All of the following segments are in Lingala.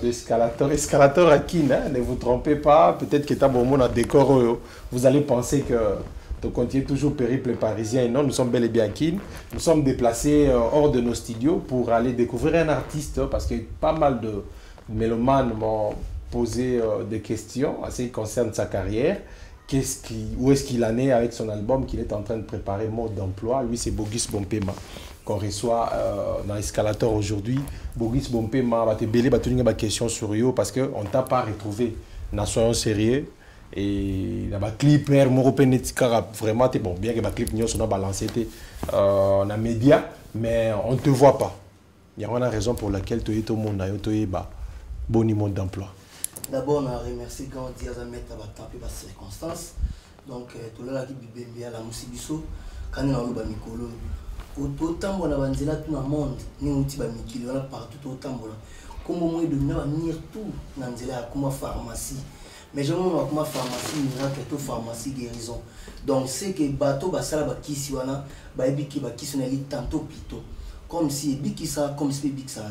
d'escalator. Escalator à qui, hein? Ne vous trompez pas. Peut-être que bon monde à décor, vous allez penser que tu continues toujours périple parisien. Non, nous sommes bel et bien à Kin. Nous sommes déplacés hors de nos studios pour aller découvrir un artiste parce que pas mal de mélomanes m'ont posé des questions en ce qui concerne sa carrière. Où est-ce qu'il en est avec son album qu'il est en train de préparer, Mode d'emploi. Lui, c'est Bogus Bompema qu'on reçoit dans Escalator aujourd'hui. Bogus Bompema va te belé, va te donner des questions sur eux parce qu'on ne t'a pas retrouvé dans Soyons Sérieux. Et dans le clip, vraiment, bon, bien que le clip nous soit balancé dans les médias, mais on ne te voit pas. Il y a une raison pour laquelle tu es tout le monde, tu es bon niveau d'emploi. D'abord, on remercie quand on dit à mettre à temps les circonstances. Donc, tout le monde qui est la musibiso, quand on a le bamikolo, autant on a vanzela tout le monde, ni on a bamikili, on a partout autant on a. Comme on a venir tout dans la comme pharmacie. Mais je vois comme pharmacie miracle et tout pharmacie guérison. Donc, c'est que bateau basala bakisi wana, baibiki bakisi na li tantôt plutôt. Comme si biki ça, comme si biki ça.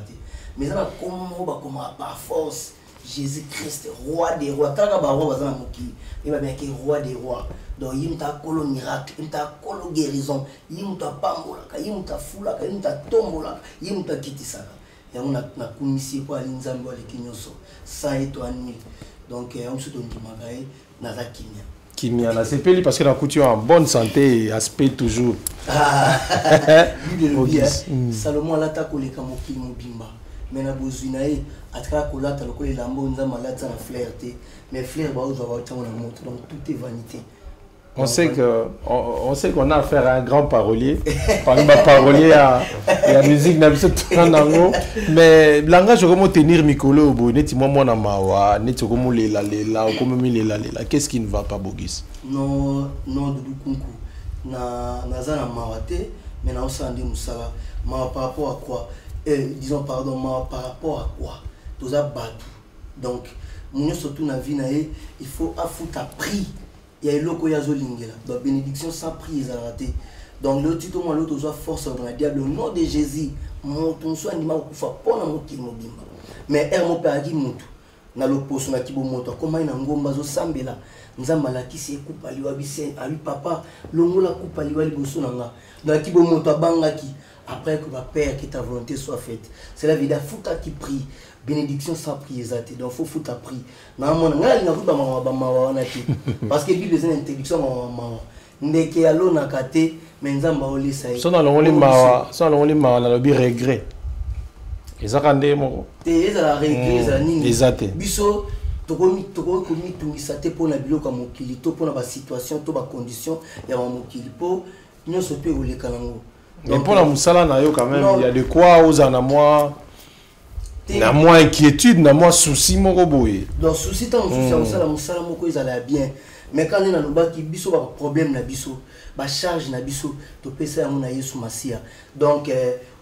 Mais ça comme on va comme par force. Jésus-Christ, roi des rois. Quand on va roi, il va bien qu'il roi des rois. Donc il t'a colo miracle, il t'a colo guérison, il t'a pambola, il t'a foula, il t'a tombola, il t'a quitté ça. Et on a commis pour aller nzambe avec kinyoso, ça et toi nuit. Donc on se donne du magaï, nada kimia. Kimia, c'est peli parce que la couture en bonne santé, aspect toujours. Ah, Salomon l'a collé comme au mobimba. Mais na bozinae atra kolata lokole lambo nza malata na flair té mais flair ba ozo ba tamo na montre donc tout est vanité. On sait qu'on a affaire à un grand parolier. Par exemple, parolier à la musique n'a pas mais langage comment tenir mikolo bo neti moi na mawa neti comment lela comment lela qu'est-ce qui ne va pas Bogis? Non Doudou Kunku na za na mawa té mais na osandi musala mawa par rapport à quoi? Disons pardon, par rapport à quoi? Tous à battu. Donc, nous surtout dans la vie, il faut affouter à prix. Il y a l'eau qui a zolingela. Donc, bénédiction sans prix, ils ont raté. Donc, le titre, moi, l'autre, soit force dans la diable. Au nom de Jésus, mon ton soit animal ou fa pas na moti mobimba. Mais mon père dit montu. Na l'opposition na kibo moto. Comment il a ngomba zo sambela. Nzamba la kisi coupe liwa bisen. Ali papa, longo la coupe liwa liboso nanga. Dans kibo moto bangaki. Après que ma père, que ta volonté soit faite. C'est la vie d'un fouta qui prie. Bénédiction sans prier. Donc il faut fouta prier. Parce que la Bible est une interdiction. Ndeke alo nakate menzamba oli sai. So na longoli mawa na lobi regret. Ezakande moko. Te ezala regret ezala nini? Ezate. Biso tokomi tungisa te pona biloko mokili to pona ba situation to ba condition ya mokili po nyonso pe oleka nango. Mais pour la moussala quand même, il y a de quoi aux en moi. Na moi inquiétude, na moi souci mon robot. Donc souci tant souci la moussala moko ils allaient bien. Mais quand on a nos qui biso ba problème na biso, ba charge na biso, to pesa mon Yesu Masia. Donc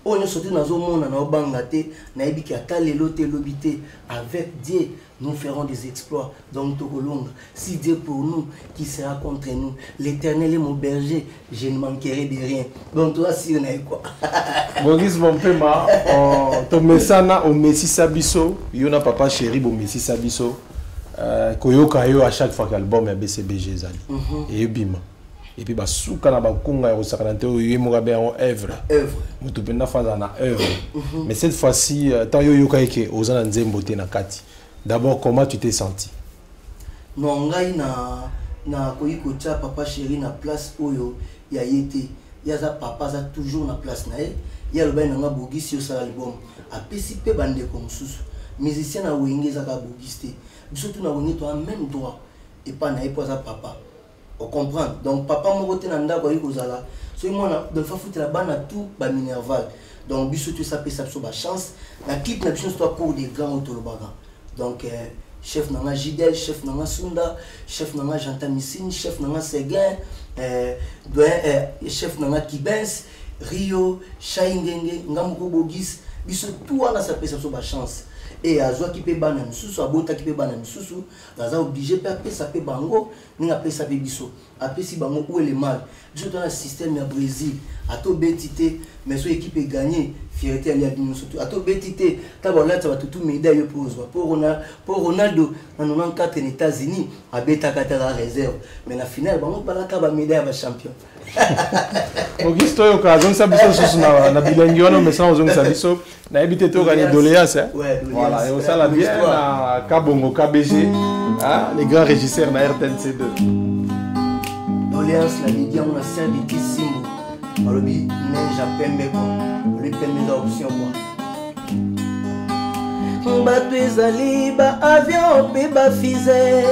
on est sorti dans un monde na obangate, na ebiki ata lelo te lobité avec Dieu. Nous ferons des exploits. Donc, Togolonga, si Dieu pour nous, qui sera contre nous? L'Éternel est mon berger, je ne manquerai de rien. Donc, toi, si on a quoi? Boris Bompema, ton message au Messi Sabiso, Yona Papa Chéri, au Messi Sabiso, Koyoka yo à chaque fois que l'album est BCBG Zali. Et Bima. Et puis, souka na bakunga au sakrante au yemorabe en œuvre. Mutupenda faza na œuvre. Mais cette fois-ci, tant yo yoka eke ozana nzembote na kati. D'abord, comment tu t'es senti? Non, ngai na koyiko tia Papa Chéri na place oyo ya yete. Ya za papa za toujours na place na e. Ya loba na nga Bogis yo sa album. Apesi pe bande comme sous. Musicien na wenge za ka Bogis te. Biso tu na wenge to en même droit. Et pas na e po za papa. On comprend. Donc papa mo rote na ndako yiko zala. So moi na de fa foutre la bana tout ba minerval. Donc biso tu sa pe sa so ba chance. La clip na biso soit pour des grands autolobaga. Donc, chef Nanga Jidel, chef Nanga Sunda, chef Nanga Jantamissine, chef Nanga Seguin, chef Nanga Kibens, Rio, Chaingenge, Ngamoko Bogis, ils sont tous à sa perception de chance. et azwa qui peut bana misusu abota qui peut bana misusu baza obligé pe apesa pe bango ninga pesa pe biso apesi bango où est le mal biso dans le système ya Brésil ato betité mais so équipe gagner fierté ali abino surtout ato betité tabola ta tout médaille pour Ronaldo en 94 aux États-Unis abeta katara réserve mais la finale bango balaka ba médaille ba champion Augusto yo ka zong sabiso susu na bilengi wana mais sans zong sabiso na habité to gagner doléance voilà et ça la bien na Kabongo KBG les grands régisseurs na RTNC2 doléance la média on a servi de Kisimbo alobi neige pembe ko le pembe da option quoi bato ezali ba avion pe ba fusée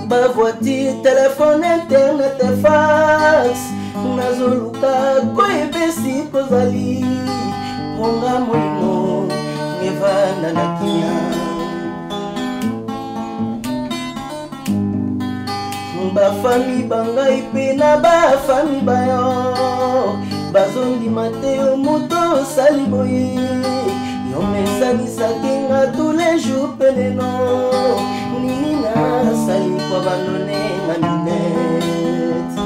ba voiture téléphone internet fax nazoluka koyebesi kozali monga molimo ngevana na kimia bafami bangai pe na bafami bayo bazondima te yo moto osali boye yo mesanisaki nga tous les jours peleno nini nasali kwa bandone nga minete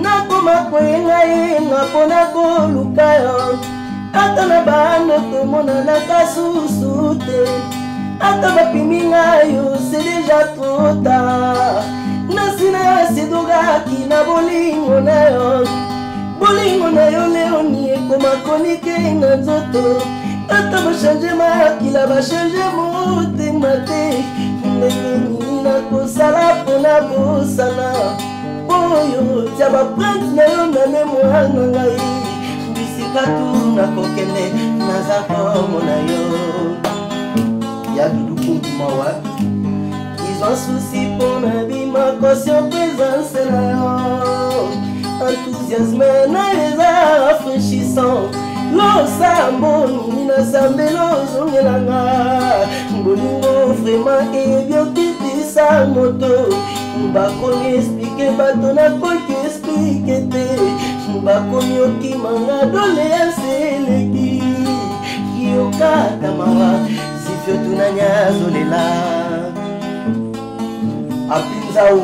nakoma koyenga yenga mpona koluka yo ata na bando tomonanaka susu te ata bapimi ngayo c'est déjà trop tard nasina sedogaki na bolingo na yo leoni ekoma konike na nzoto ata bachange makila bachange motema te ndenge nini nakosala mpona bosana oyo tia baprinte na yo na memoire na ngai bisika tu nakokende naza komona yo ils ont souci pour la vie, ma caution présence là. Enthousiasme les rafraîchissant. L'osambo, nina sambelo zongelanga. Bolingo vraiment et bien qui sa moto. Bakomi expliquer batona koki expliquer te. Bakomi oki manga doléance leki. Kioka tamawa. Tunanya zolela Apinzao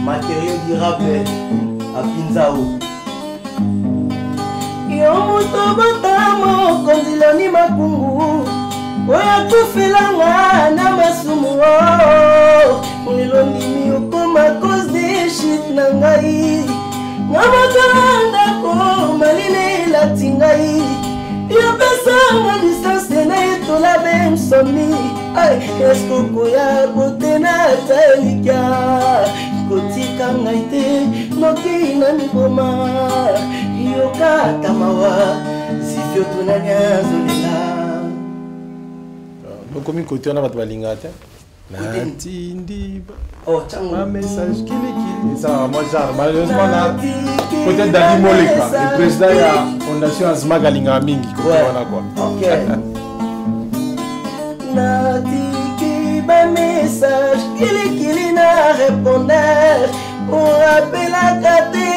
matériel du rappel Apinzao yo moto botamo konziloni makungu oya tufelanga na masumu lelo ndimi okoma cause de shit na ngai na motanda ko maline latingai yo pesanga distance na yeto la même somni ay esko koya kotena talika kotika ngai te noki na mikoma yo kata mawa sifio tunanya zolela bokomi kote wana bato balinga te natindi chango message kili ça moi genre malheureusement là peut-être Dadi Moleka le président de la fondation Azma Galinga mingi wana quoi OK natiki ba message kili na répondeur pour rappeler kate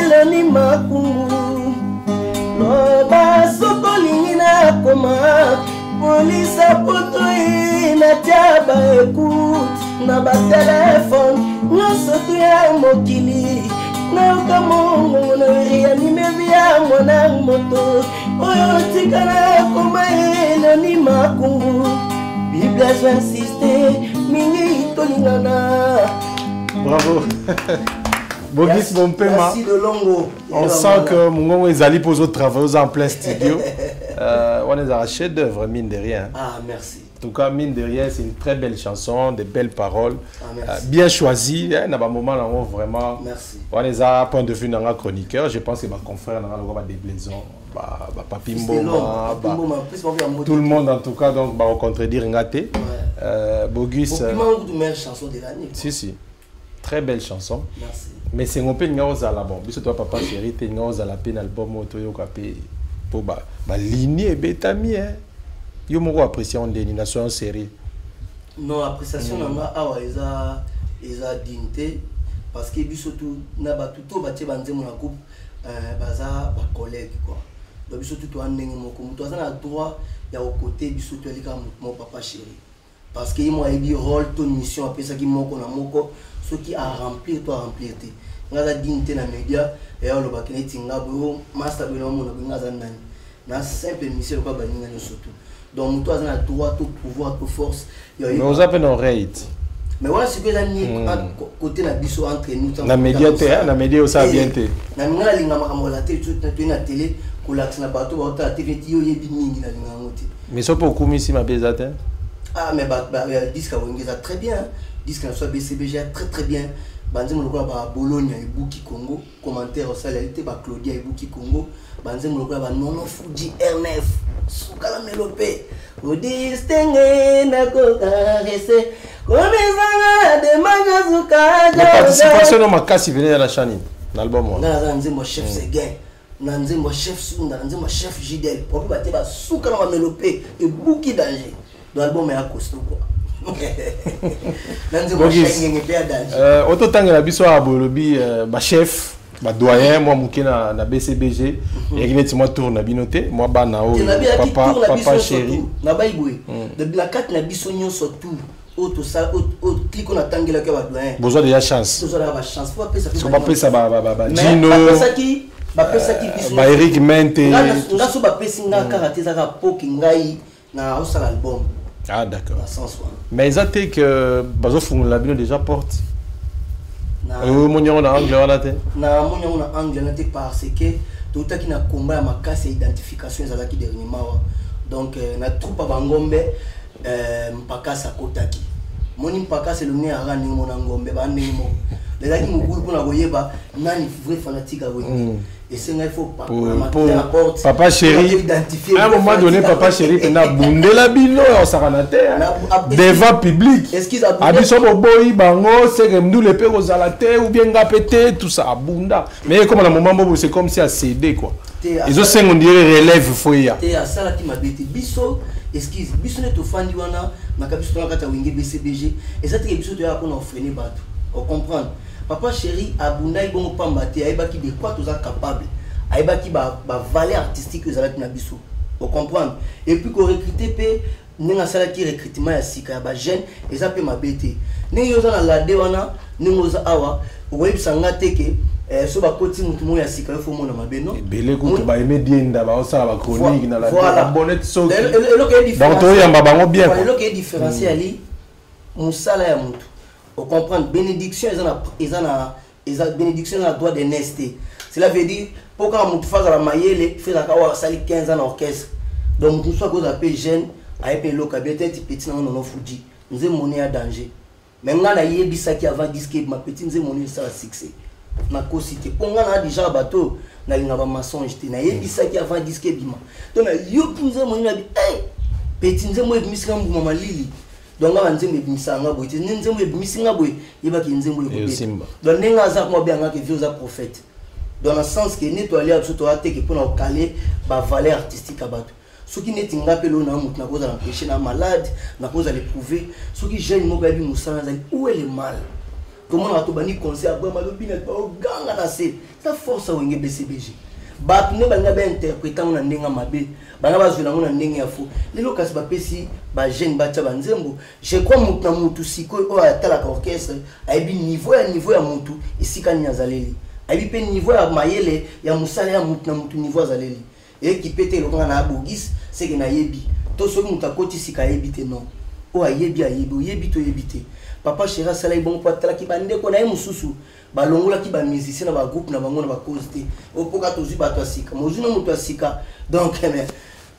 loni makungu no ba sokolingi na koma polisa poto na tiaba écoute na ba téléphone nyonso tu ya mokili na ukamongo na réanime via mwana moto oyo tikana koma eloni makungu Bible insiste mingi tolingana. Bravo. Bogis Bompema. Merci de longo. On sent que Mungongo est allé pour autres travaux en plein studio. On est à chef d'œuvre, mine de rien. Ah, merci. En tout cas, mine de rien, c'est une très belle chanson, de belles paroles, merci. Bien choisies. Il y a un moment là où vraiment, merci. On est à point de vue d'un chroniqueur. Je pense que ma confrère n'a des blaisons, Papi Mboma, tout le monde en tout cas, donc, on contredire Ngate. Bogus. Meilleure chanson de l'année. Si. Très belle chanson. Merci. Mais c'est un peu une chose à la bombe. Si toi, papa, chérie, tu es une chose à la peine, album, pour la lignée, bétami, hein. Yo moko appréciation de l'élimination en série. Non, appréciation nanga awa eza dignité parce que biso tout na ba tuto batie banze mon coupe baza ba collègue quoi. donc biso tout en ndenge moko mutu aza na droit ya côté biso to alika mon papa chéri parce que moi il rôle ton mission après ça qui moko na moko ce qui a remplir toi remplir te ngaza dignité na média et on le bakene tinga bo master bino mo na ngaza nani na simple mission ko baninga surtout donc mutu aza na droit tout pouvoir tout force mais vous avez une oreille. Mais voilà ce que j'ai mis côté na biso entre nous. Na média te, na média ça bien te. Na ngala linga makambo la télé tout na télé ko la na bato ba ta TV yo yebi mingi na linga ngoti. Mais ça pour comme ici ma pesate. Ah mais disque wengi ça très bien. Disque na soit BCBG très très bien. Banzemo lokola ba Bologna et Buki Congo, commentaire au salalité ba Claudia et Buki Congo, banzemo lokola ba Nono Fuji RNF, Soukala Melopé. O distingue na ko caresse. La participation de ma casse venait à la chaîne, l'album. Mon chef Seguin, mon chef Sunda, mon chef Gidel, pour battre ma souka dans ma mélopée et beaucoup danger. L'album est à costaud quoi. Autant que la biso à Bolobi, ma chef, ma doyen, moi mouké na BCBG, et qui n'est moi tourne na binoté, moi banao, papa chéri. Na baiboué. Depuis la 4 na biso nyon surtout. Auto ça auto clic on attend que la doyen besoin de la chance besoin de la chance faut appeler ça faut appeler ça Gino ba pesa ki ba Eric Mente nga so ba pesa nga karaté ça ka poki ngai na au sala album. Ah d'accord mais ça t'es que bazo fond la bino déjà porte na monyo na anglais on a té na monyo na anglais na té parce que tout qui na combat ya makasi identification za ki dernièrement donc na troupe bangombe mpaka sakotaki moni mpaka c'est le nez à rani mon ngombe ba ndimo les gars qui m'oubouent pour la goyeba nani vrai fanatique à goyeba et c'est il faut pas la porte papa chéri à un moment donné papa chéri pena bundé la bino on s'arranate devant public excuse abiso boboyi bango c'est que nous les pères aux alaté ou bien gapete tout ça abunda mais comme à un moment bobo c'est comme si à céder quoi ils ont 5 on dirait relève foya et à ça là qui m'a bêté biso excuse biso ne to fandi wana makabiso to kata wenge BCBG et ça te biso to ya pour freiner bato on comprendre papa chéri abunda ibongo pambate aiba ki de quoi tous capable aiba ki ba valeur artistique que zalaki na biso on comprendre et puis ko recruter pe ninga sala ki recrutement ya sika ba jeune et ça peut mabete ninga yoza na lade wana ninga yoza awa oyebi sanga teke so ba koti mutu mo ya sika fo mona mabeno belé ko ba aimer dienda ba osala ba chronique na la bonnet soki donc to yamba bango bien quoi le qui différencier ali musala ya mutu on comprendre bénédiction ils ont bénédiction na droit de nester cela veut dire pour quand mutu faza la mayele faza ka wa sali 15 ans en orchestre donc tout soit cause appelle jeune a épé loka bien tête petit na non fuji nous est monnaie à danger mais ngana yebisa ki avant disque ma petit nous est monnaie ça succès na cosité ponga na déjà bateau na linga ba mensonge te na yebisa ki avant disque bima donc na yo nous monnaie na bi eh petit nous mo ebimisa ngu mama lili donc nga nzembe ebimisa nga boy te nzembe ebimisa nga boy yeba ki nzembe ekobeta donc nenga za ko bien nga ke vieux za prophète dans le sens que nettoyer absolument à te que pour nous caler ba valeur artistique à bateau ce qui n'est tinga pelo na mutu na cause d'empêcher na malade na cause d'éprouver ce qui jeune mo baby musana où est le mal comment on a tout bani concert ba malobi na ba ganga na c'est ça force à wenge BCBG ba ne ba nga ba interpréter na ndenga mabe ba nga ba zuna na ndenga ya fo lelo kasi ba pesi ba jeune ba tsa ba nzembo je crois mutu na mutu siko o atala ka orchestre aibi niveau ya mutu isika ni azaleli aibi pe niveau ya mayele ya musala ya mutu na mutu niveau azaleli et qui pète le grand na bogis c'est que na yebi to so mutu akoti sika yebite non o ayebi to yebite papa chéra sala ibon po atala ki bande ko na ye mususu balongola ki ba musicien na ba groupe na bango na ba cause te o poka to zi bato asika mozu na mutu asika donc mais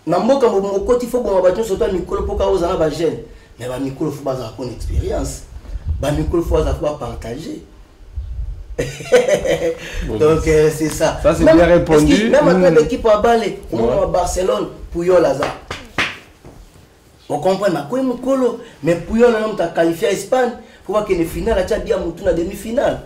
na mboka mo koti fo bon ba to so to mikolo poka ozana ba jeune mais ba mikolo fo ba za ko expérience ba mikolo fo za ko partager donc c'est ça. Ça c'est bien répondu. Même après l'équipe à Balé, à Barcelone, Puyol Laza. On comprend ma quoi mukolo, mais Puyol on t'a qualifié à Espagne, faut voir que les finales a déjà mutu na demi-finale.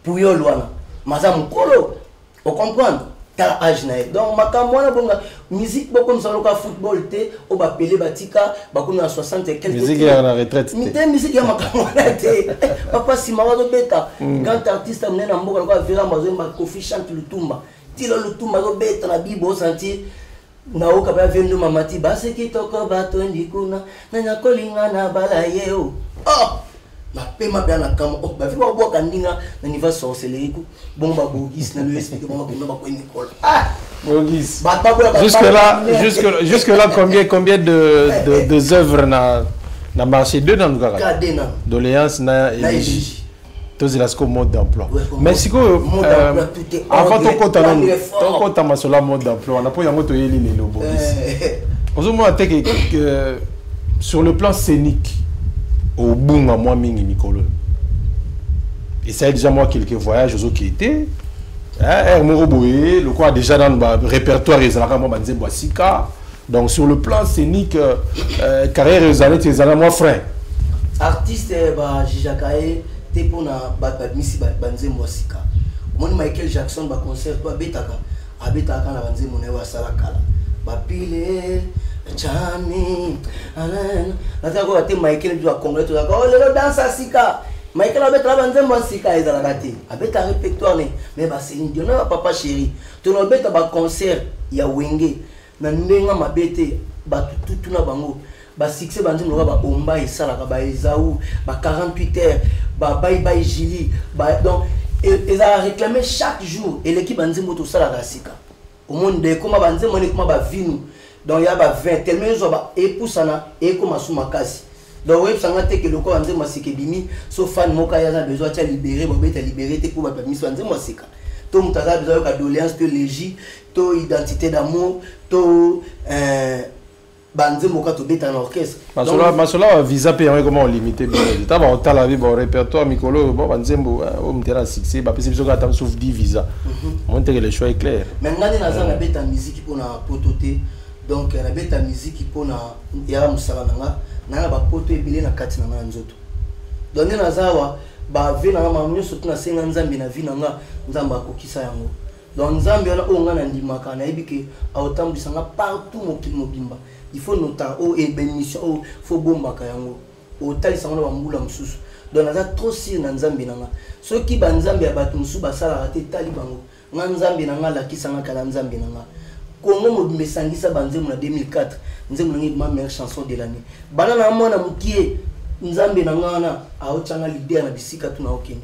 Puyol wana, maza mukolo. On comprend. T'as âge na donc makamwana bonga musique beaucoup nous allons football té au ba pelé batika ba comme na 60 et quelques musique ya na retraite té musique ya makamwana té papa si mawazo beta grand artiste amena mboka kwa vira mazo ma Kofi chante Lutumba tilo lutumba ko beta na bibo senti na oka ba vendo mamati base ki toko bato ndikuna na nyakolinga na bala yeo oh na pema bien na kama oh ba viba boka ndinga na niva sorcellerie ko bon ba bogis na lui expliquer bon ba ko Nicole ah bogis jusque là combien de œuvres na marché deux dans le garage doléance na eligi tous les asco mode d'emploi mais si ko avant ton compte masola mode d'emploi on a pas yango to yeli le bogis aujourd'hui moi que sur le plan scénique au bout à moi mingi Mikolo et ça a déjà moi quelques voyages aux qui étaient Moroboé le quoi déjà dans le répertoire ils ont moi banze boisika donc sur le plan scénique carrière ils ont moi frère artiste ba Jijakae te pona ba misi banze boisika mon Michael Jackson ba concert toi betaka abetaka na banze mon wa sala kala ba pile Chami, Alain, la tago ate Michael du Congrès tout d'accord. Oh le danse à sika. Michael a betra banze mo sika ezala kati. Abeta répertoire mais ba Céline Dion na papa chéri. To no beta ba concert ya wenge na ndenga mabete ba tutu na bango. Ba succès banze mo ba omba esala ka ba Ezaou, ba 48 heures, ba bye bye Gili, ba donc ils a réclamé chaque jour et l'équipe banze mo to sala ka sika. Au monde de comment banze mo ne comment ba vinu. Donc il y a 20 tellement ils ont épousana et comme à Soumakasi. Donc oui, ça n'a été que le corps anze masike bimi, sauf fan moka ya besoin de libérer, bon te libérer te pour ba permis anze masika. To mutaza besoin de doléance, to légi, to identité d'amour, to banze moka to beta en orchestre. Masola visa payer comment on limiter bien. Ta ba otala vi bon répertoire Mikolo bon banze mbo o mtera succès ba pesi bisoka tam sauf 10 visa. Monter que le choix est clair. Maintenant na za na beta musique pour na pototer. Donc la bête à musique pour na yara musala nanga na ba poto ebile na kati na nzoto donc na zawa ba ve na mamunyo sotu na senga nzambe na vi nanga nzamba akokisa yango donc nzambe ona onga na ndimaka na ebike aotambisanga partout mobimba il faut noter o e bénédiction o faut bombaka yango o talisanga na bambula mususu donc na za trop sir na nzambe nanga soki ba nzambe ya batu musu basala rate tali bango nga nzambe nanga la kisanga kala nzambe nanga Congo mobimbe sangisa banzemu na 2004 nzemu ngi ma meilleure chanson de l'année bana na mwana mukie nzambe na ngana aochanga leader na bisika tuna okende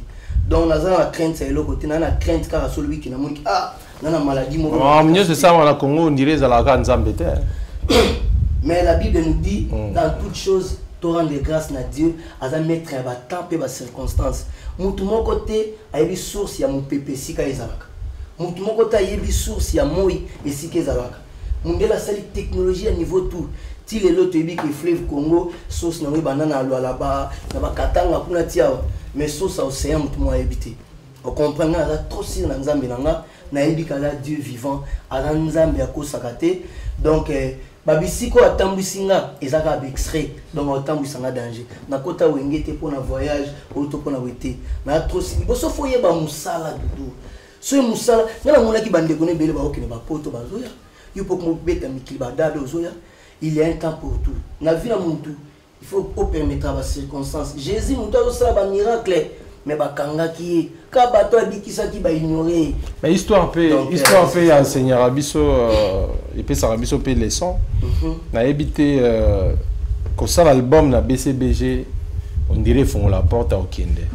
donc naza na crainte ça eloko te na crainte car celui qui na moni ah na maladie mo mieux c'est ça na Congo on dirait ça la nzambe te mais la Bible nous dit dans toutes choses to rendre grâce na Dieu aza mettre ba temps pe ba circonstances mutu moko te ayebi source ya mopepe sika ezalaka mutu moko ta yebi source ya moi esika ezalaka mundela sali technologie à niveau tout ti lelo to yebi que fleuve Congo source na banana alo là-bas na bakatanga kuna tia mais source à océan mutu mo habité on comprend na trop si na nzambe nanga na yebi kala Dieu vivant ala nzambe akosaka te donc babisiko atambusinga ezaka extrait donc atambusanga danger na kota wenge te pona voyage ou to pona wete na trop si boso foye ba musala dudu so musala ngala mona ki bande kone bele ba okene ba poto bazoya yupo ko beta mikili ba dado zoya il y a un temps pour tout na vie na muntu il faut permettre à circonstances Jésus muto so ba miracle mais ba kanga ki ka bato abikisa ki ba ignorer mais histoire fait enseigner abiso et puis ça abiso pe leçon na éviter que ça l'album na BCBG on dirait font la porte à Okende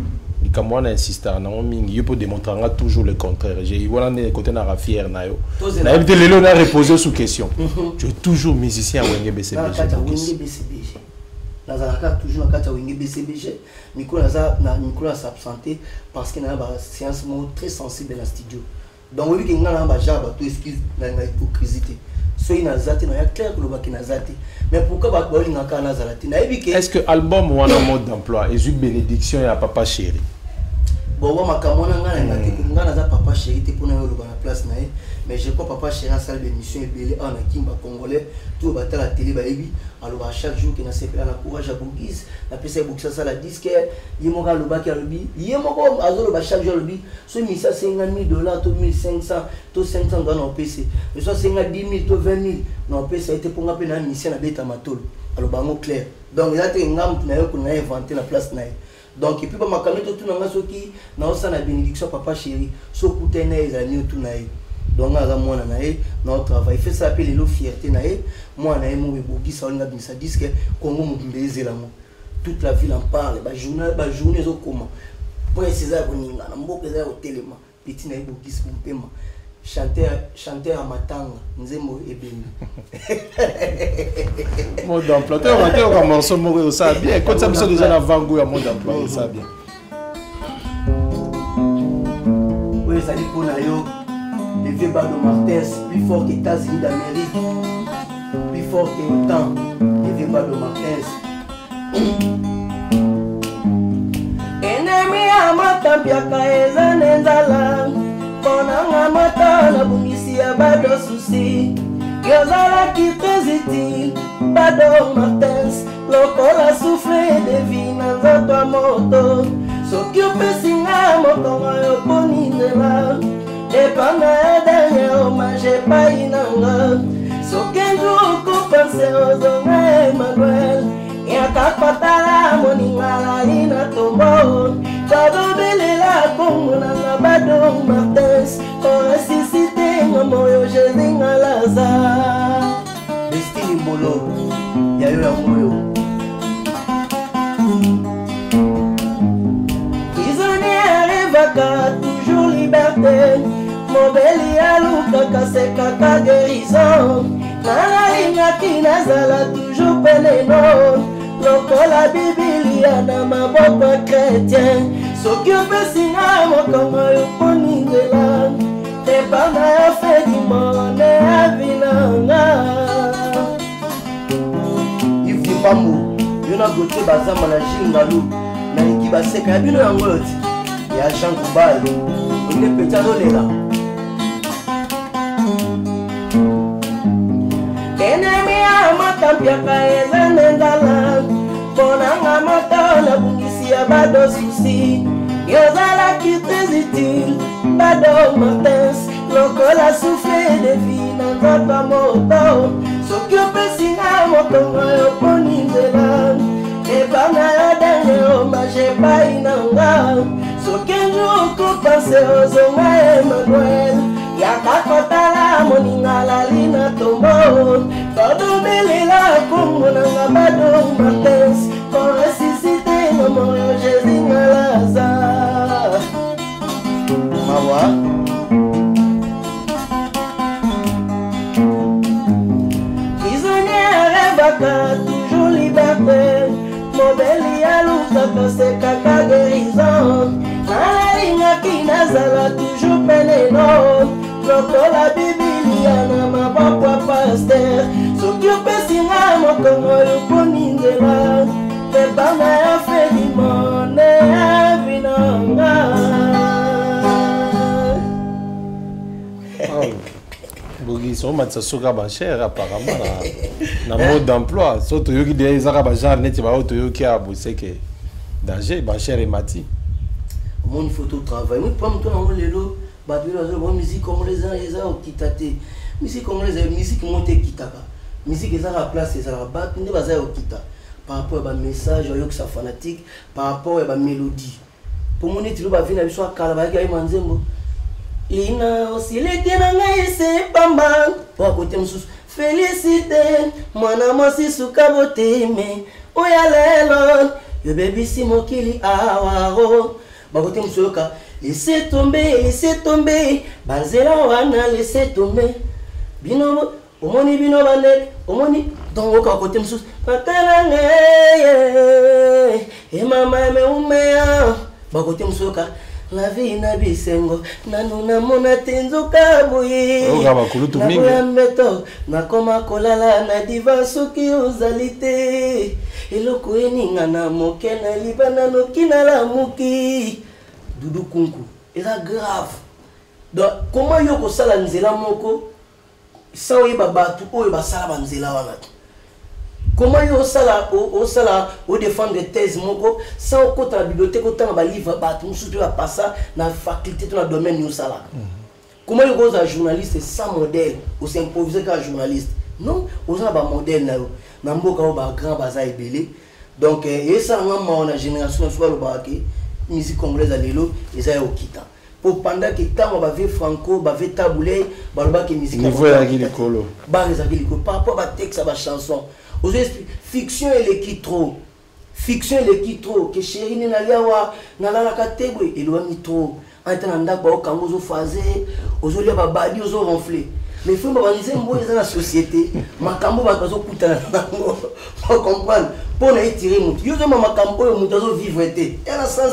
comme on insiste na mingi yo peut démontrer toujours le contraire j'ai voilà des côté na fier na yo na éviter les lots na reposer sous question tu es toujours musicien Wenge BCBG nazalaka toujours na kata Wenge BCBG Mikolo Mikolo s'absenté parce que na ba séance très sensible dans studio donc oui que ngana ba jaba to excuse na hypocrisie so inazati na ya clair que le baki nazati mais pourquoi ba boli ngaka nazalati na ebike est-ce que album ou un mode d'emploi et une bénédiction à papa chéri bon wa makamona ngana za papa chéri te pona yo na place na mais je crois papa chéri a salle d'émission ebele en akimba congolais tout ba la télé ba ebi alors à chaque jour que na sepela na courage à Bogis la pesa Bogis ça la disque yemoka lo baki alobi yemoko azolo ba chaque jour lobi so mi ça $50,000 to 1500 to 500 dans au PC mais so 10,000 to 20,000 non PC était pour ngape na mission na beta matolo alors bango clair donc il a été ngam na yo ko na inventer la place na donc et puis ba makamito tout na ngaso ki na osa na bénédiction papa chéri so kutene ezani tout na donc à moi notre travail fait ça appeler le fierté naé moi naé mon bogi ça on a bien ça disque Congo mbeze la mo toute la ville en parle ba journée zo comment pour César Boninga na mboka za hotelema petit naé bogi ce mpema chanteur à matanga nzembo ebeni mode d'emploi tu as un morceau moko ça bien quand ça me sont déjà avant goût à mode d'emploi ça bien oui ça dit pour nayo les vieux Bado Martins plus fort que États-Unis d'Amérique plus fort que autant les vieux Bado Martins ennemi amata piaka ezanenzala Ponanga mata na bungisi ya Bado souci Yozala qui très utile Bado Martins Lokola souffle de vie na nzoto moto Soki opesinga mokongo yo poninela Epanga ya dernier hommage epai nanga Soki njour kopanse ozonga Emmanuel Yakakotala moninga lali na tombo Bado belela kongo nanga Bado Martins Ressuscité moyo Jésus ngalaza Destiny Mbolo Yayo ya moyo Prisonnier rêvaka toujours liberté Mobeli alukaka sekaka guérison Nalingaki nazala toujours peneno Lokola Biblia na maboko chrétien Soki opesinga mokongo yo poningela Tepanga ya fedi mone avinanga Yves Pambo Yona gote bazama na jingalu Na iki baseka ya bino yango yoti Ya Jean Koubal Ile peta dolela Enemi ya matampiaka ezanengala Ponanga mata na bungisi ya Bado souci Yozala qui très utile Bado Martins Lokola souffle de vie na nzoto moto Soki opesinga mokongo yo poninzela Epanga ya dernier hommage epai nanga Soki njour kopanse ozonga Emmanuel Yakakotala moninga lali na tombo Bado belela kongo nanga Bado Martins Ressuscité moyo Jésus ngalaza Mawa Prisonnier rêvaka toujours liberté Mobeli alukaka sekaka guérison Nalingaki nazala toujours peneno Lokola Biblia na maboko pasteur Soki opesinga mokongo yo poningela Tepanga ya fedi mone avinanga Bogi so matsa soka ba cher apparemment na mode d'emploi surtout yoki des araba genre net ba auto yoki abuse que danger ba cher et mati mon photo travail moi pas mto na lelo ba bilo zo ba musique congolaise eza okitate musique congolaise musique monte kitaka musique eza la place eza la ba ndi baza okita par rapport à message yoki sa fanatique par rapport à mélodie pour mon étude ba vina biso akala ba ki manzembo Ina osilete na ngai se pamba Wa kote msusu Félicité Mwana mwasi suka boteme Oya lelo Yo baby si mokili awaro Ba kote msuyoka Laissez tomber Banzela wana laissez tomber Bino Omoni bino banek Omoni Dongo ka kote msusu Patela ngeye E mama me umea Ba kote msuyoka La vie na bisengo nanuna mona tenzoka boye na mbeto na koma kolala na diva soki ozalite eloko eninga na moke na libana noki na la muki Dudu Kunku eza grave donc comment yo ko sala nzela moko sans yeba batu oyo basala banzela wana comment yo sala o défendre des thèses moko sans côté la bibliothèque autant ba livre ba tout surtout va passer na faculté dans le domaine yo sala comment yo go za journaliste sans modèle ou s'improviser comme journaliste non on a ba modèle na mboka ba grand baza ebele donc et ça on a génération soit le ba musique congolaise à lelo et ça okita pour pendant que temps on va ver franco va ver taboulé va le bac musique niveau ya kilikolo ba les kilikolo par rapport à texte à la chanson aux fiction et qui trop que chérie na liawa na la katebwe et loin trop en tant ndak ba okango zo fazer ozo lia ba badi ozo ronfler mais faut ba nzembo dans la société makambo ba zo kutana pour comprendre pour na tirer mutu yo zo makambo yo mutu zo vivre été et la sens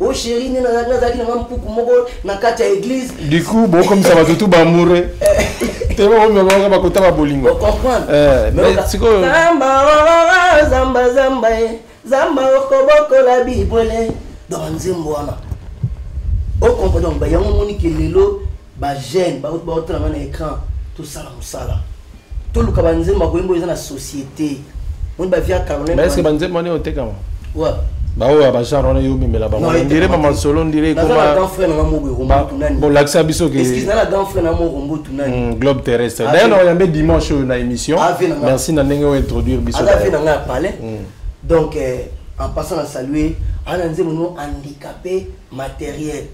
oh chérie na zaki na mpuku moko na kati ya église du coup bon comme ça va tout ba mourre te bo me ba ba kota ba bolingo comprendre mais siko zamba okoboko la bible dans nzembo wana o comprendre donc ba yango moni ke lelo ba jeune ba otala na écran tout ça la musala tout le kabanzembo ko yimbo eza na société on ba via Caroline mais est-ce que banzembo ne otekama ouais bah ouais bah genre on est au mimela bah on dirait maman solo on dirait comment la grand frère na mo rombo tunani bon l'accès biso que excuse na la grand frère na mo rombo tunani globe terrestre d'ailleurs on y a dimanche na émission merci na ndenge introduire biso ala fait na parler donc en passant à saluer ananze mono handicapé matériel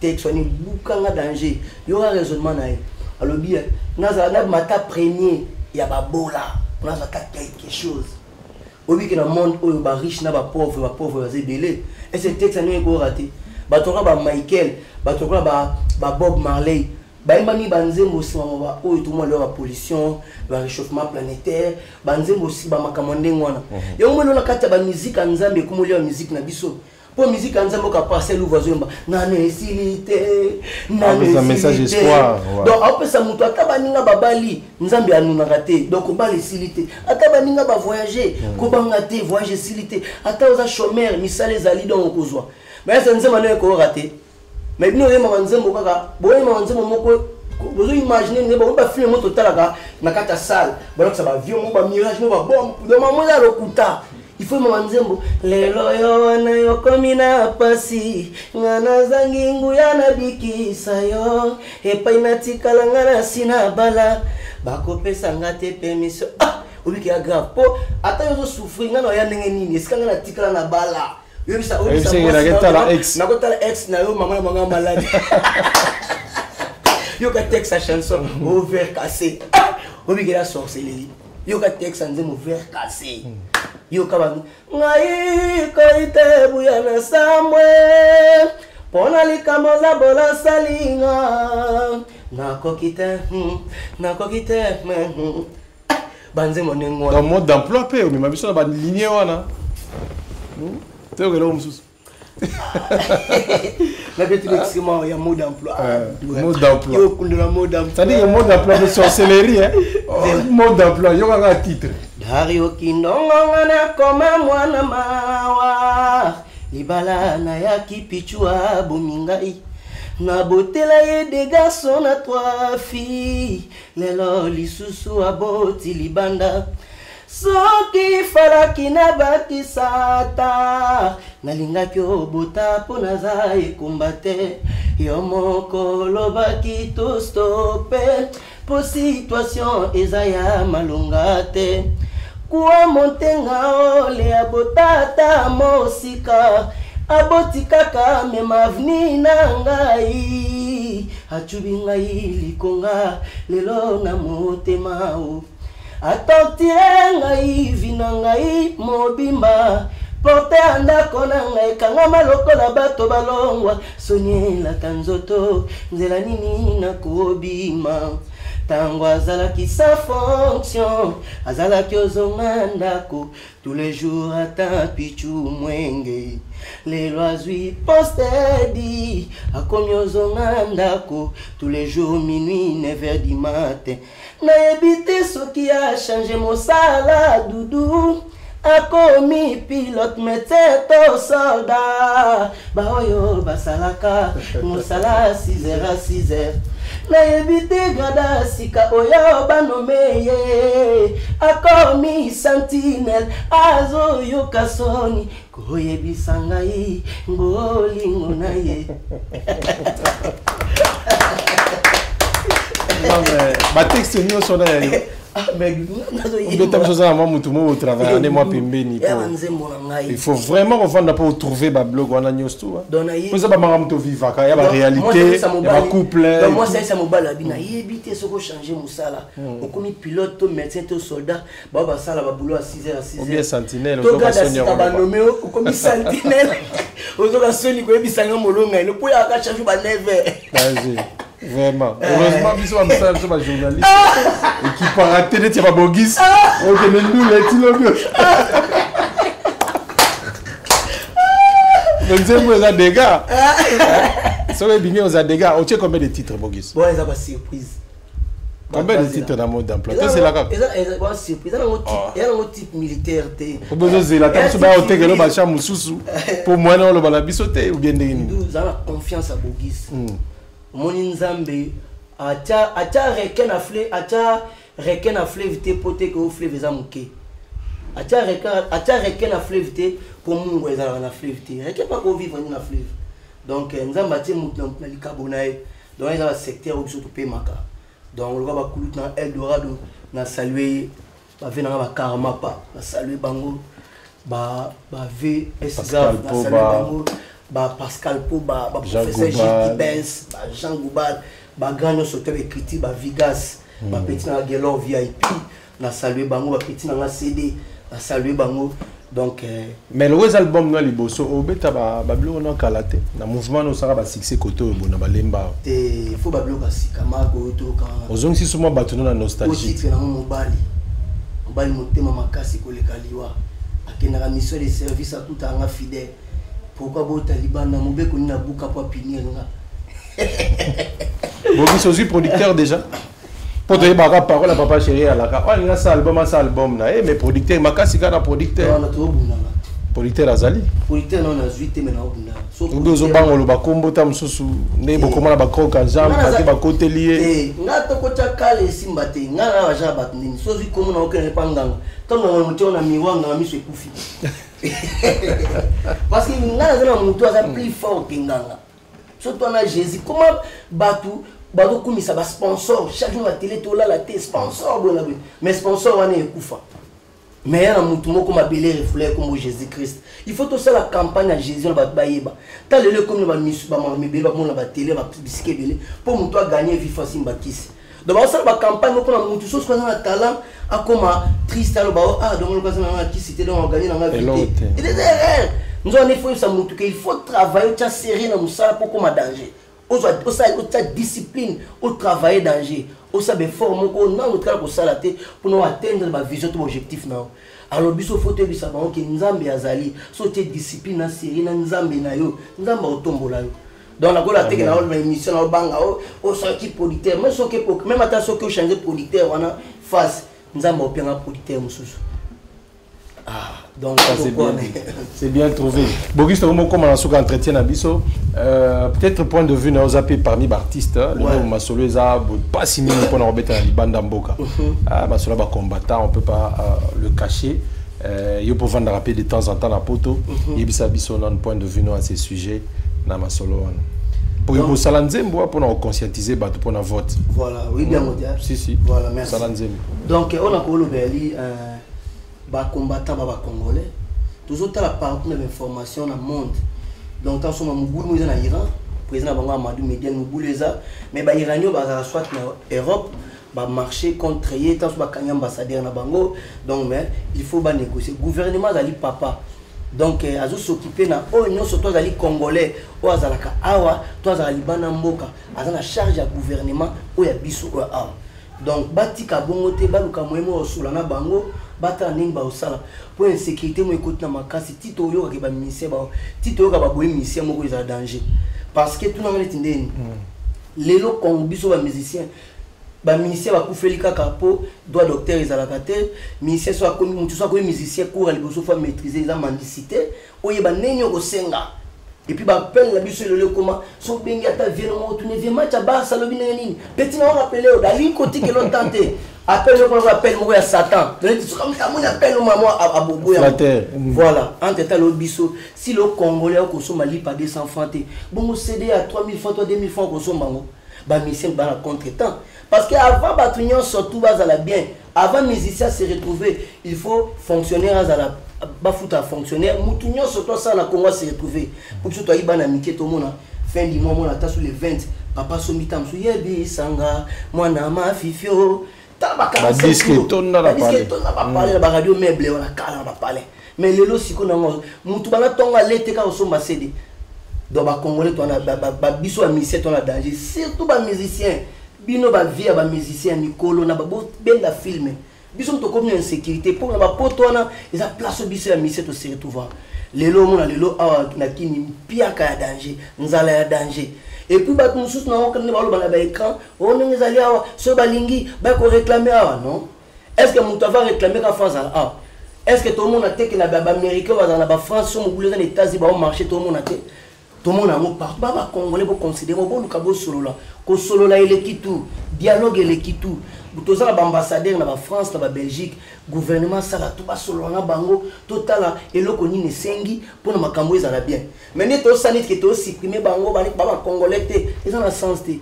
texte ni bukanga danger yo raisonnement na alors bien na mata premier ya babola on a quelque chose obi que dans monde oyo ba riche na ba pauvre ba zebele et ce texte n'est pas raté ba toka ba Michael ba toka ba Bob Marley ba imami banzembo sima ba oyo tout le monde la pollution ba réchauffement planétaire banzembo si ba makamande ngwana yo mwe na kati ba musique nzambe ko molio musique na biso pour musique nzambe ka passer l'oiseau mba na nécessité na message espoir donc après ça muto atabaninga babali nzambe anuna raté donc ba lécilité atabaninga ba voyager ko banga te voyager silité ata oza chômeur misale zali donc kozwa mais ça nzambe na ko raté mais bino yema nzambe kaka boyema nzambe moko vous imaginez ne ba film moto talaka na kata salle ba ça ba vieux mo ba mirage mo ba bombe de maman la lokuta il faut mamanzembo lelo yo wana yo komina pasi ngana zangi nguya na bikisa yo epai natikala ngana sina bala bakopesa ngate permission obiki ya grave po ata yo souffrir ngana ya ndenge nini esika ngana tikala na bala yo bisa na kotala ex na yo mama manga malade yo ka texte sa chanson au verre cassé obiki la sorcellerie yo ka texte nzembo verre cassé yo kabang ngai koite buya na samwe pona likamoza bola salinga nakokite banze monengo dans mode d'emploi pe mais mabiso na ba ligne wana te ko lo mususu la bête l'extrêmement ya mode d'emploi yo kundula mode d'emploi ça dit mode d'emploi de sorcellerie hein mode d'emploi yo ka titre Dario kindongo na koma mwana mawa libala na ya kipichua bumingai na botela ye de garçons na 3 filles lelo lisusu aboti libanda soki falaki na bakisata nalingaki obota po naza ekombate yo moko lobaki to stoppe po situation eza ya malonga te kuwa montenga ole abotata mosika aboti kaka mema avni na ngai achubi ngai likonga lelo na motema o atotire ngai vina ngai mobimba porte andako na ngai kangama lokola bato balongwa sonielaka nzoto nzela nini nakobima tango azalaki sa fonction azalaki ozonga ndako tous les jours ata pichu mwenge lelo azwi postedi akomi ozonga ndako tous les jours minuit 9h du matin nayebi te soki a change mosala dudu akomi pilote médecin to soldat baoyo basalaka mosala 6h à 6h nayebi te grada sika oyo banome ye akomi sentinelle azoyoka soni koyebisa ngai ngolingo na ye non mais ba texte nyonso na yo Il faut vraiment revendre pour trouver un blog. Vous avez un vivant, il y a la réalité, il y a un couple. Moi, c'est mon bal. Il y a évité ce que changer mon salaire. On connaît pilote, médecin, soldat. Baba ça la boulot à 6h à 6h. Ou bien sentinelle, on va nommé comme sentinelle. On va sonner comme bisanga molonga. Le pouya a changé ba 9h. Vraiment. Heureusement, ils sont journalistes. Et qui par la télé, tu vas Bogis. On te met nous les tilos. Donc, c'est pour les dégâts. Si on est bien aux dégâts, on tient combien de titres, Bogis? Bon, ça va surprise. Combien de titres dans le mode d'emploi? C'est la carte. Il y a un type militaire. Pour moi, on va sauter ou bien des. Nous avons confiance à Bogis. Mon Nzambe, acha reken a flevité poté que vous flevez à mouké. Acha reken a flevité pour mon voisin na flevité. Reken pas qu'on vive na fleuve. Donc Nzamba tie mouton na likabonae. Donc il y a un secteur où surtout paye maka. Donc on va couler dans Eldorado na saluer ba venir ba karma pas na saluer bango ba VS na saluer bango. Pascal Po, professeur Gilles Benz, Jean Goubad, grand sauteur écrit, Vigas, petit na Gelor VIP, na salué bango, petit na CD, na salué bango. Donc mais le album na liboso obeta bablo na kalate na mouvement no sara ba succès koto bona balemba te faut bablo ka sikama ko to ka ozong si suma batuno na nostalgie aussi na mobali motema makasi ko le kaliwa akena la mission de service à tout anga fidèle. Pourquoi vous Taliban na moube koni na buka pour pinir nga. Bogis aussi producteur déjà. Pour te dire parole à papa chéri à la ka. Oh il y a ça album na mais producteur makasi kana producteur. Non na to bunda. Producteur azali. Producteur non na zuite mais na bunda. So ozo bango lo ba kombo ta msusu ne bo komona ba kroka jambe kati ba côté lié. Nga to ko kale simba te nga na ba jaba ndini. So zi komona okene panganga. Comme na mutona miwanga na miso ekufi. Parce que nous avons plus fort que Nganga. Surtout on a Jésus. Comment Batou comme ça va sponsor. Chaque jour la télé, tout là, la télé, sponsor. Mais sponsor, on est Koufa. Mais il y a un mouton comme Abélé reflet comme Jésus-Christ. Il faut tout ça la campagne à Jésus, on va bailler. T'as le comme la télé, pour nous gagner vie facile. Donc on a une campagne pour nous tous ceux qui ont un talent à comme triste donc on qui cité donc on gagner dans la vie. Il est derrière. Nous on faut ça il faut travailler tu sérieux dans ça pour comme danger. On ça discipline, on travailler danger. On ça be forme on non travail pour ça la tête pour nous atteindre ma vision ton objectif non. Alors biso faut te bisa ba que Nzambe azali, so te discipline na sérieux na Nzambe na yo. Nzambe otombola yo. Donc la gola teke na émission na banga o so ki producteur mais so ke même attention que changer producteur wana face nzamba opianga producteur mususu donc c'est bien trouvé. Boris comment on a entretien à biso peut-être point de vue na ozapi parmi artistes le nom masolo eza pas si mini pour na robeta na libanda mboka masolo ba combattant on peut pas le cacher. Yo pour vendre rapide de temps en temps la poto yebisa biso na point de vue à ces sujets na masolo pour yo salanzembo pour conscientiser bato pour na vote. Voilà, oui bien mondial. Si voilà, merci. Salanzembo. Donc on a pour le beli ba combattant ba congolais toujours la partout d'information dans le monde. Donc tant son mouboulou na Iran président bango Amadou Mediane mouboulou mais ba iranien ba soit na Europe ba marcher contre yé tant ba kanya ambassadeur na bango donc mais il faut ba négocier gouvernement ali papa. Donc azo s'occuper na oignon surtout ali congolais o azalaka awa to azali bana mboka azana charge ya gouvernement o ya biso o awa. Donc batika bongo te baluka moyemo osula na bango bata ningi ba osala pour insécurité mo écoute na makasi tito yo ka ba ministère ba tito yo ka ba boye ministère moko za danger parce que tout na ngeli tindeni lelo kongo biso ba musicien ba ministère ba kufeli kaka po droit docteur ezalaka te ministère so akomi mutu so akomi musicien cours à liboso faut maîtriser za mendicité oyeba nenyo ko senga et puis ba appelle la biso le comment so bengi ata vraiment tu ne viens match ba salo bineni petit na on appelle o dali côté que l'on tente appelle le qu'on appelle mo ya Satan donc tu comme ça mon appelle maman à bobo ya voilà entre ta le biso si le congolais ko so mali pas 200 francs bon céder à 3000 francs 2000 francs ko so mango ba mission ba contre temps parce que avant batunion surtout bas à la bien Avant musicien se retrouver, il faut fonctionnaire à la bafuta fonctionnaire. Moutounion surtout ça la Congo se retrouver. Pour que toi ibana amitié tout le monde fin du mois on a sur les 20 papa somitam su yebi sanga mwana ma fifio tabaka disque tonna la parler la radio meuble on a kala ba parler mais lelo siko na mutu bana tonga lete ka osomba CD donc ba congolais to na ba biso musicien to na danger surtout ba musicien bino ba vie ba musicien Nicolo na ba bella film biso to comme insécurité pour na ba poto na eza place biso ya musicien to se retrouver lelo mona lelo awa na kini piaka ya danger nzala ya danger et puis bat mususu na okane ba lo bana ba écran on ngezali awa so balingi ba ko réclamer awa non est-ce que mutu va réclamer ka France ah est-ce que tout le monde a été que na ba américain va dans ba France sont boulés dans les États-Unis ba marché tout le monde a été tout le monde a mot partout ba congolais pour considérer bon lukabo solo là ko solo là il est qui tout dialogue il est qui tout tout ça ba ambassadeur na ba France na ba Belgique gouvernement ça là tout ba solo na bango total et loko ni sengi pour na makambo ezala bien mais ne to sanit que to supprimer bango ba congolais te ils ont la sens te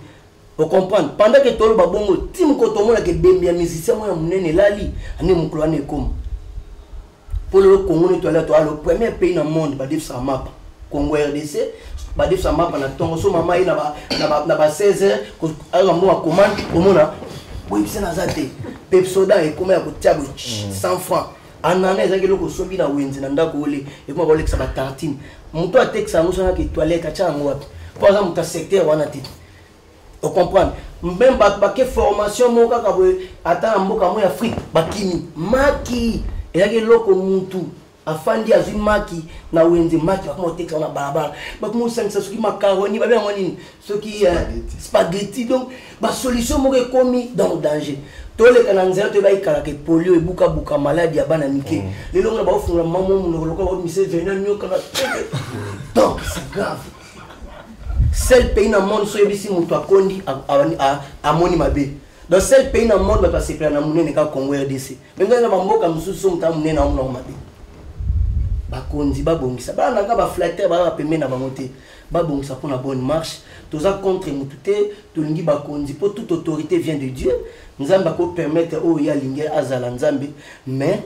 vous comprenez pendant que to lo ba bongo tim ko to mona ke bembia musicien mo ya munene lali ani mukolo ane comme pour le Congo nous le premier pays dans le monde ba def sa map Congo RDC ba def sa map na tongo so mama ina ba 16h ko ala mo commande komona oui c'est na zate pep soda et comment ko tiabo 100 francs anana ezaki loko sombi na wenzi na ndako ole et moi ba lexa ba tartine muto a texa ngo sona ke toilette acha ngo wapi pour exemple muta secteur wana ti vous comprenez même ba ke formation mo kaka bo ata mboka mo ya Afrique ba kimi maki ezaki loko mutu afandi azui maki na wenze maki bakoma teksa na barabara bakoma osangisa soki macaroni babe yango nini soki spaghetti donc basolution moko ekomi dans le danger toleka na nzela toyeba ikala ke polio ebukabuka maladi ya bana mike lelo ngana baofungola mamo monoko lokola bamise vena nyoka na donc c'est grave seul pays na monde so yebisi mutu akondi amoni mabe dans seul pays na monde bato asepela na munene ka Congo RDC mais ngana bamboka mususu muta munene na omona mabe bakonzi babongisa bana ka ba flatter ba pembe na bamote babongisa pour la bonne marche toza contre mutute tolingi bakonzi pour toute autorité vient de Dieu nzamba ko permettre o ya linge azala nzambe mais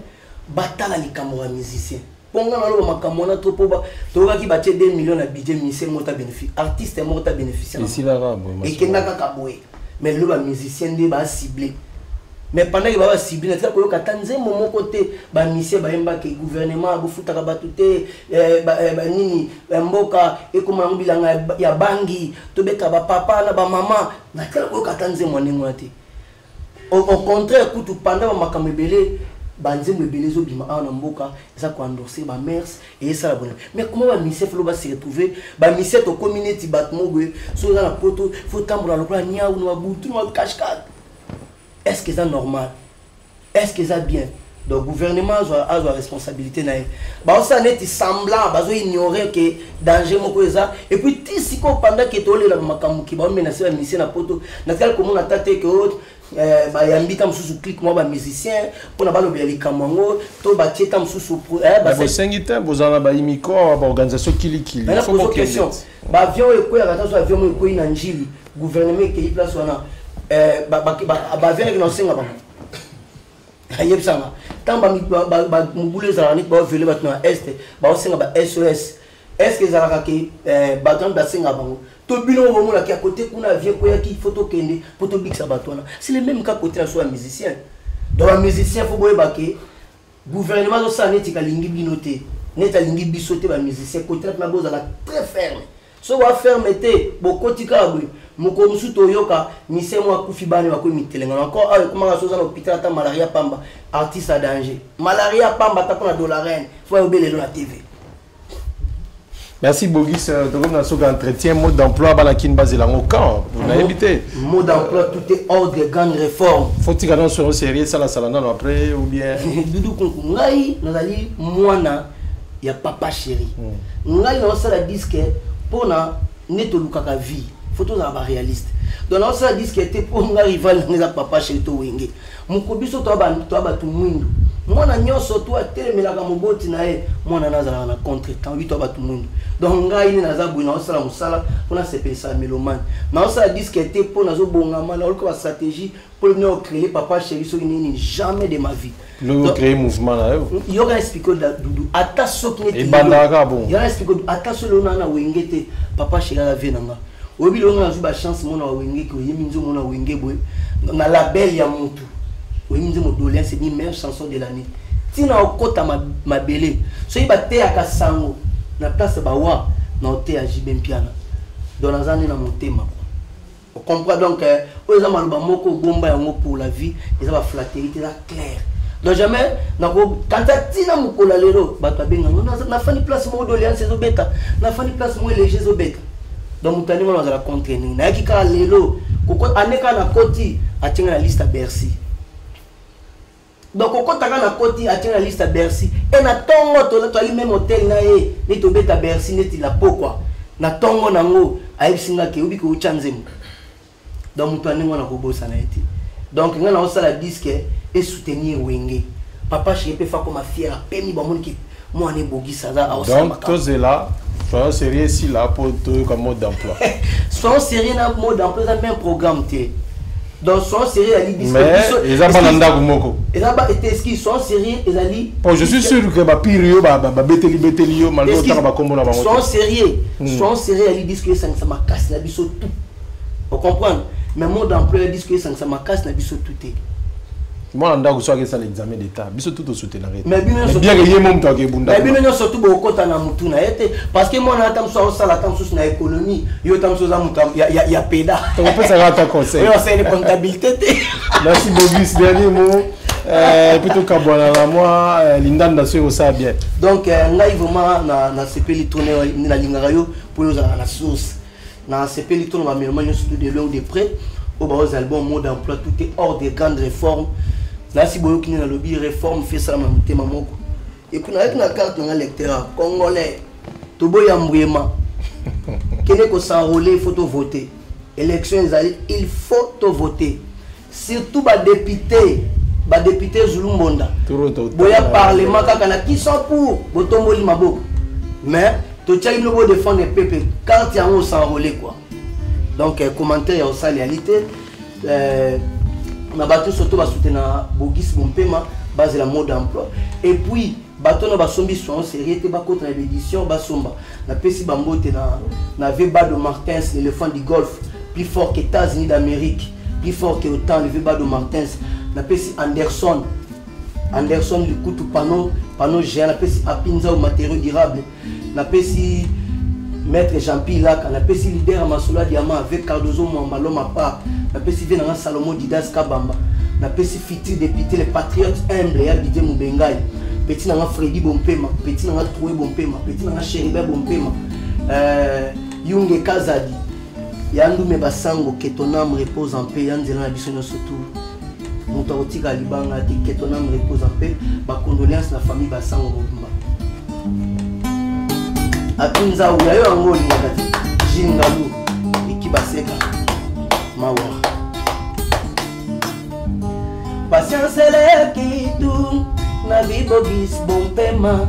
batala likambo ya musicien ponga na lo makamona to po ba toka ki batie 2 millions na budget musicien mota bénéfice artiste mota bénéficiaire ici là et kenda ka boye mais le ba musicien de ba ciblé mais pendant que va cibler ça ko katanze momo côté ba musicien ba yemba ke gouvernement bo futaka batute ba nini mboka e koma ngbilanga ya bangi to beka ba papa na ba mama na kala ko katanze moningo ate au contraire kutu pendant makambo belé banzembo belé zo bima na mboka ça ko endorser ba mers et ça la bonne mais comment ba musicien faut ba se retrouver ba musicien to community batmo go so na poto faut tambola lokla nia ou no butu no kashkat. Est-ce que c'est normal? Est-ce que c'est bien? Donc le gouvernement a la responsabilité. Bah ça n'est semblant, bah ignorer que danger moko ça. Et puis si pendant que tu es là makamuki, bah menacer la mission na poto. Natal comment on attaque que autre, bah yambi tam sous clic moi bah musicien pour na ba lobby les kamango, to ba tie tam sous bah vous singita vous en ba imiko ba organisation kili. Il faut poser question. Bah avion et quoi attention avion et quoi na njili. Gouvernement qui place wana ba vient que non singa ba ayeb sanga tamba mi ba mubule za ni ba vele ba na est ba singa ba SOS est-ce que za ka ba ton ba singa ba to bino mo la ki à côté kuna vient ko ya ki photo kende photo bixa ba tona c'est le même cas côté na so musicien donc un musicien faut boye ba ke gouvernement zo sa neti ka lingi binoté neta lingi bisoté ba musicien côté na boza la très ferme so wa fermeté bokotika boye moko musu toyoka mise mo akufi bani bako mitelenga encore comment ça dans l'hôpital ta malaria pamba artiste à danger malaria pamba ta pour la dollarine faut obéler la TV. Merci Bogis donc on a ce entretien mode d'emploi balakin basé là au camp vous l'avez invité mode d'emploi tout est hors de grande réforme faut-il qu'on soit sérieux ça la salana après ou bien dudu konku ngai nazali mwana ya papa chéri ngai na ça la disque pour na neto lukaka vie photos à réaliste donc on ça dit que était pour un rival les papa chez to wenge mukobiso to ba tu mwindo mwana nyonso to atelemelaka moboti na ye mwana nazalaka na contre-temps 8 ba tout monde donc ngai ni naza bwina osala musala pona sepesa melomane na osala disque te po nazo bongama na olko ba stratégie pour venir créer papa chéri so ni jamais de ma vie le créer mouvement là yo ga expliquer dudu ata soki ne et bandaka bon yo ga expliquer ata solo na wengete papa chéri la vie nanga obi lo na zuba chance mona wenge ko yemi nzo mona wenge boy na label ya mutu oyi nzo modolien c'est une meilleure chanson de l'année tina okota ma belé so iba te akasango na place bawa na ote ya Jibem Piana dans la zone na motema on comprend donc oza maluba moko bomba yango pour la vie eza ba flatterie là clair donc jamais na ko kanta tina mukola lelo bato benga na fani place mo dolien c'est beta na fani place mo léger zo beta donc mutani mo na la contrainer na kika lelo koko aneka na koti atinga na liste à Bercy. Donc on compte na koti a la liste à Bercy et na tongo to ali même hôtel na ye ni to beta Bercy neti la pokwa na tongo nango ayisinga ke ubi ko uchanzemu donc mutu aningo na kobosa na eti donc ngana osala disque et soutenir wenge papa chéri pe fa comme fier pemi ba mon ki moi ne bogisa za a osala donc toi c'est là soyons sérieux ici là pour toi comme mode d'emploi soyons sérieux na mode d'emploi ça même programme té donc sont sérieux ali disque mais ils ont pas nanda kumoko ils ont pas été qui sont sérieux ils ali bon je suis sûr que ba pirio ba beteli yo malgré autant ba kombo na bango sont sérieux ali disque ça ma casse la biso tout on comprend mais mode d'emploi disque ça ma casse la biso tout est moi nanda ko soki ça l'examen d'état biso tout au soutenir mais bien que yé mom to ke bunda mais bien surtout bo kota na mutu na été parce que moi na tam so sala tam so na économie yo tam so za mutu ya peda on peut ça ta conseil c'est une comptabilité merci Bobis dernier mot plutôt kabwana na moi Linda Ndasio ça bien donc ngai vraiment na sepeli tourner na lingara yo pour nous na source na sepeli tourner ma meloma surtout de loin ou de près au bas aux albums mode d'emploi tout est hors des grandes réformes là si boyo kini na lobby réforme fait ça na mutema moko et puis avec na carte na lecteur congolais to boya mbwema kene ko s'enrôler faut voter élection il faut voter surtout ba député Zulumbonda boya parlement kaka na qui sont pour botomboli maboko mais to tchali no défendre le peuple quand il y a on s'enrôler quoi. Donc commentaire en réalité na bato surtout ba soutenir Bogis Bompema base la mode d'emploi et puis bato na basombi sont sérieux te ba contre l'édition ba somba na pesi bambote na Veba de Martins l'éléphant du golf plus fort que États-Unis d'Amérique plus fort que autant le Veba de Martins na pesi Anderson le couteau panneau géant na pesi Apinza au matériaux durables na pesi Maître Jean-Pierre Lac, on a fait leader à Massoula Diamant avec Cardozo Mwambalo Mapa, on a fait Vénanga Salomon Didas Kabamba, on a fait Fiti député les patriotes humbles et Abidjan Moubengaï, petit nanga Freddy Bompema, petit nanga Troué Bompema, petit nanga Chéribe Bompema, Yunge Kazadi, Yandu Mebasango, que ton âme repose en paix, Yanzela Nabisson surtout, Moutarotika Libanga, que ton âme repose en paix, ma condoléance à la famille Basango Mobimba. Atunza uyayo angoli ngati jingalu ikibaseka mawa patience lekitu na Bogis Bompema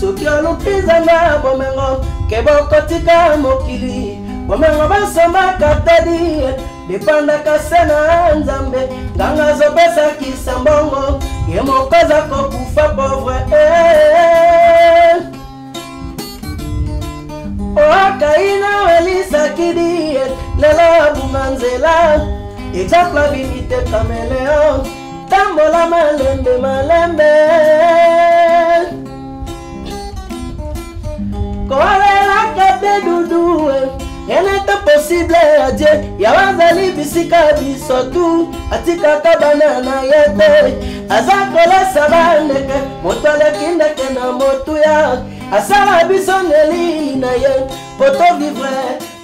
soki olukiza na bomengo kebokotika mokili bomengo basomba katadi depanda kasena nzambe nganga zopesa kisambongo ye mokoza kokufa pauvre Okaina Elisa Kidi Lela Bunanzela Exemple vinite Caméléon Tambola malembe Koalela Kate Doudou rien n'est possible à Dieu Yawazali bisika bisotu Atika kabana yete Azakola sabaneke Motole kindeke na motuya Asala bisoneli na ye poto vivre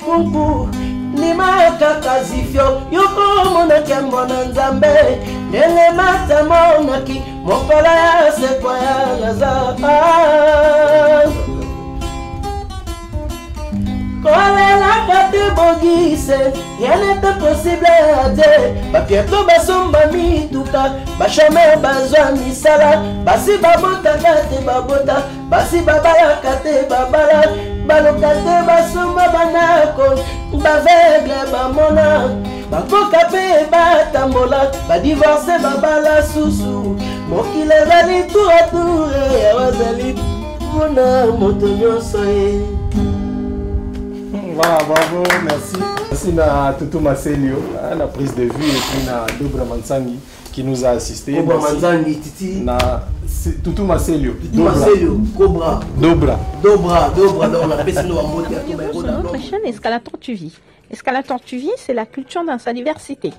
kumpu ni makaka zifio yuko mona kiambona nzambe nele mata mona ki mokola ya sekwa ya naza Kolela kate bo Maugise, rien n'est possible à dire. Bapieto basomba mituka, bachame bazwa misala, basi babota kate babota, basi babala kate babala, balokate basomba banako, baveugle bamona, bakoka pe batambola, badivorce babala susu, mokile ezali tour à tour, awazali mona moto nyonso ye. Voilà, bravo, merci. Merci à Tutu Maselio, la prise de vue, et puis à Dobra Mansangi qui nous a assisté. Dobra Mansangi, Titi. Tutu Maselio. Tutu Maselio, Cobra. Dobra. Dobra, on appelle ça nous à monter. Sur notre chaîne Escalator TV. Escalator TV, c'est la culture dans sa diversité.